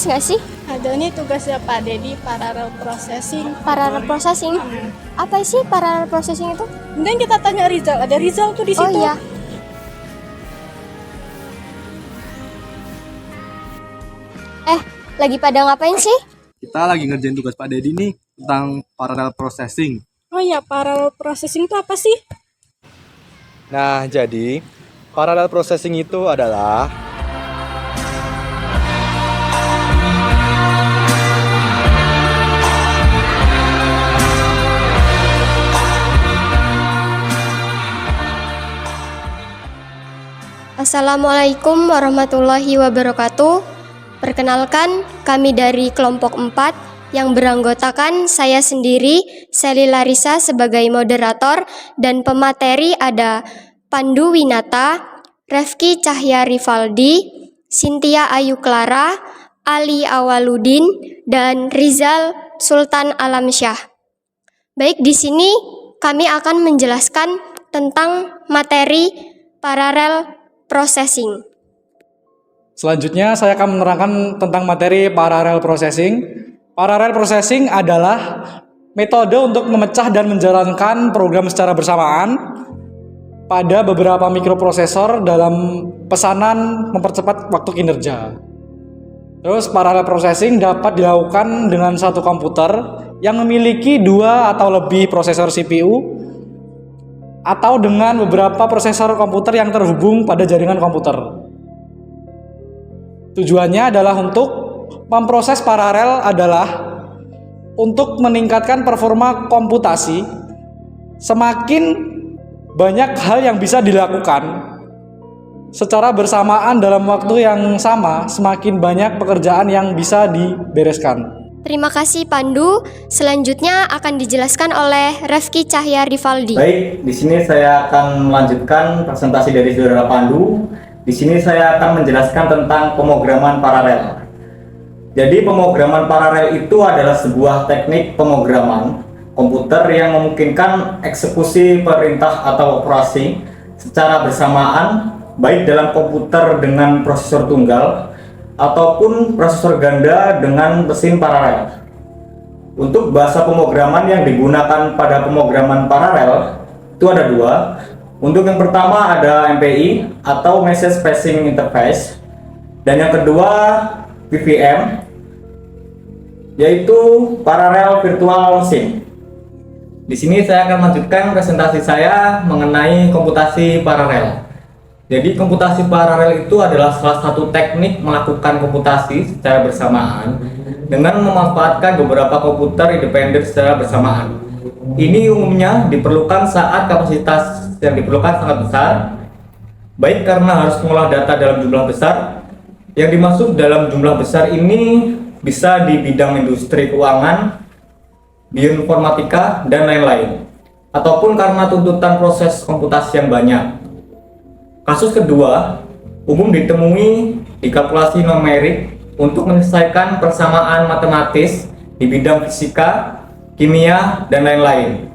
nggak sih? Ada nih tugasnya Pak Dedi, parallel processing. Parallel processing. Apa sih parallel processing itu? Kemudian kita tanya Rizal, ada Rizal tuh di situ. Oh iya. Lagi pada ngapain sih? Kita lagi ngerjain tugas Pak Dedi nih tentang parallel processing. Oh iya, parallel processing itu apa sih? Nah, jadi parallel processing itu adalah Assalamualaikum warahmatullahi wabarakatuh. Perkenalkan, kami dari kelompok 4 yang beranggotakan saya sendiri, Sally Larissa sebagai moderator, dan pemateri ada Pandu Winata, Refki Cahya Rivaldi, Cynthia Ayu Clara, Ali Awaludin, dan Rizal Sultan Alamsyah. Baik, di sini kami akan menjelaskan tentang materi parallel processing. Selanjutnya saya akan menerangkan tentang materi parallel processing. Parallel processing adalah metode untuk memecah dan menjalankan program secara bersamaan pada beberapa mikroprosesor dalam pesanan mempercepat waktu kinerja. Terus parallel processing dapat dilakukan dengan satu komputer yang memiliki 2 atau lebih prosesor CPU atau dengan beberapa prosesor komputer yang terhubung pada jaringan komputer. Tujuannya adalah untuk memproses paralel adalah untuk meningkatkan performa komputasi. Semakin banyak hal yang bisa dilakukan secara bersamaan dalam waktu yang sama, semakin banyak pekerjaan yang bisa dibereskan. Terima kasih Pandu. Selanjutnya akan dijelaskan oleh Refki Cahya Rivaldi. Baik, di sini saya akan melanjutkan presentasi dari saudara Pandu. Di sini saya akan menjelaskan tentang pemrograman paralel. Jadi pemrograman paralel itu adalah sebuah teknik pemrograman komputer yang memungkinkan eksekusi perintah atau operasi secara bersamaan baik dalam komputer dengan prosesor tunggal ataupun prosesor ganda dengan mesin paralel. Untuk bahasa pemrograman yang digunakan pada pemrograman paralel itu ada 2. Untuk yang pertama ada MPI atau Message Passing Interface, dan yang kedua PVM, yaitu Parallel Virtual Machine. Di sini saya akan melanjutkan presentasi saya mengenai komputasi paralel. Jadi komputasi paralel itu adalah salah satu teknik melakukan komputasi secara bersamaan dengan memanfaatkan beberapa komputer independen secara bersamaan. Ini umumnya diperlukan saat kapasitas yang diperlukan sangat besar, baik karena harus mengolah data dalam jumlah besar. Yang dimaksud dalam jumlah besar ini bisa di bidang industri keuangan, bioinformatika, dan lain-lain, ataupun karena tuntutan proses komputasi yang banyak. Kasus kedua umum ditemui di kalkulasi numerik untuk menyelesaikan persamaan matematis di bidang fisika, kimia, dan lain-lain.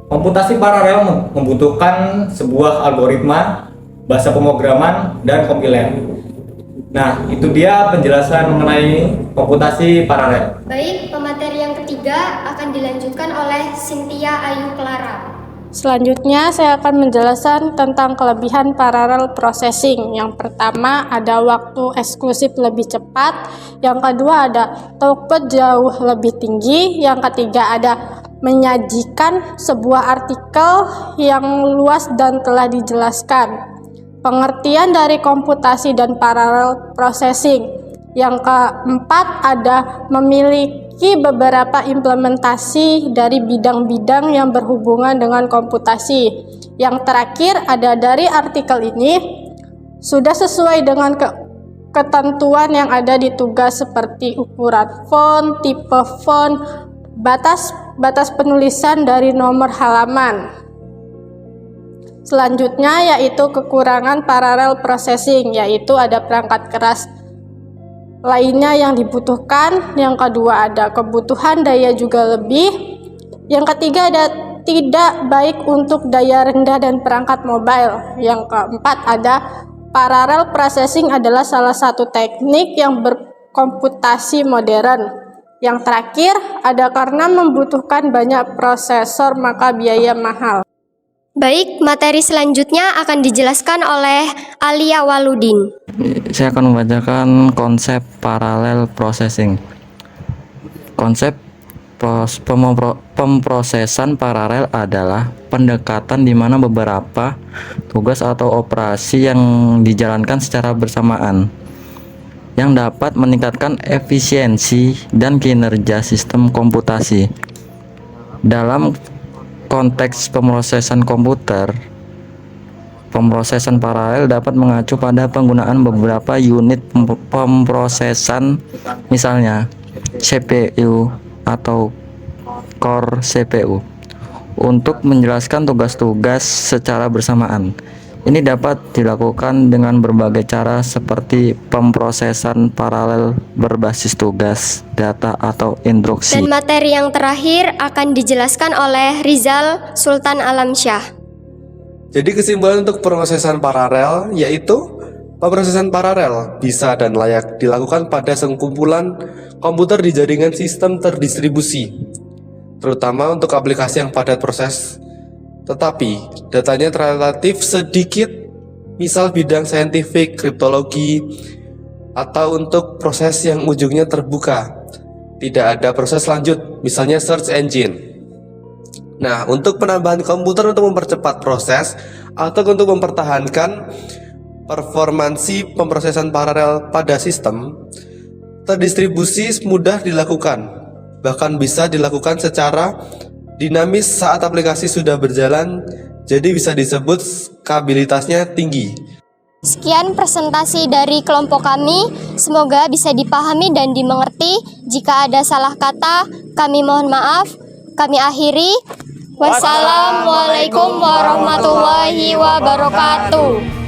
Komputasi paralel membutuhkan sebuah algoritma, bahasa pemrograman, dan kompiler. Nah, itu dia penjelasan mengenai komputasi paralel. Baik, pemateri yang ketiga akan dilanjutkan oleh Cynthia Ayu Clara. Selanjutnya saya akan menjelaskan tentang kelebihan parallel processing. Yang pertama ada waktu eksklusif lebih cepat, yang kedua ada throughput jauh lebih tinggi, yang ketiga ada menyajikan sebuah artikel yang luas dan telah dijelaskan. Pengertian dari komputasi dan parallel processing. Yang keempat ada memiliki beberapa implementasi dari bidang-bidang yang berhubungan dengan komputasi. Yang terakhir ada dari artikel ini sudah sesuai dengan ketentuan yang ada di tugas seperti ukuran font, tipe font, batas penulisan dari nomor halaman. Selanjutnya yaitu kekurangan parallel processing, yaitu ada perangkat keras lainnya yang dibutuhkan. Yang kedua ada kebutuhan daya juga lebih. Yang ketiga ada tidak baik untuk daya rendah dan perangkat mobile. Yang keempat ada parallel processing adalah salah satu teknik yang komputasi modern. Yang terakhir, ada karena membutuhkan banyak prosesor maka biaya mahal. Baik, materi selanjutnya akan dijelaskan oleh Alia Waludin. Saya akan membacakan konsep parallel processing. Konsep pemrosesan paralel adalah pendekatan di mana beberapa tugas atau operasi yang dijalankan secara bersamaan yang dapat meningkatkan efisiensi dan kinerja sistem komputasi. Dalam konteks pemrosesan komputer, pemrosesan paralel dapat mengacu pada penggunaan beberapa unit pemrosesan, misalnya CPU atau core CPU, untuk menjelaskan tugas-tugas secara bersamaan. Ini dapat dilakukan dengan berbagai cara seperti pemrosesan paralel berbasis tugas, data, atau instruksi. Dan materi yang terakhir akan dijelaskan oleh Rizal Sultan Alamsyah. Jadi kesimpulan untuk pemrosesan paralel yaitu pemrosesan paralel bisa dan layak dilakukan pada sekumpulan komputer di jaringan sistem terdistribusi, terutama untuk aplikasi yang padat proses tetapi datanya relatif sedikit, misal bidang saintifik, kriptologi, atau untuk proses yang ujungnya terbuka, tidak ada proses lanjut, misalnya search engine. Nah, untuk penambahan komputer untuk mempercepat proses atau untuk mempertahankan performansi pemrosesan paralel pada sistem terdistribusi mudah dilakukan, bahkan bisa dilakukan secara dinamis saat aplikasi sudah berjalan, jadi bisa disebut skabilitasnya tinggi. Sekian presentasi dari kelompok kami, semoga bisa dipahami dan dimengerti. Jika ada salah kata, kami mohon maaf. Kami akhiri. Wassalamualaikum warahmatullahi wabarakatuh.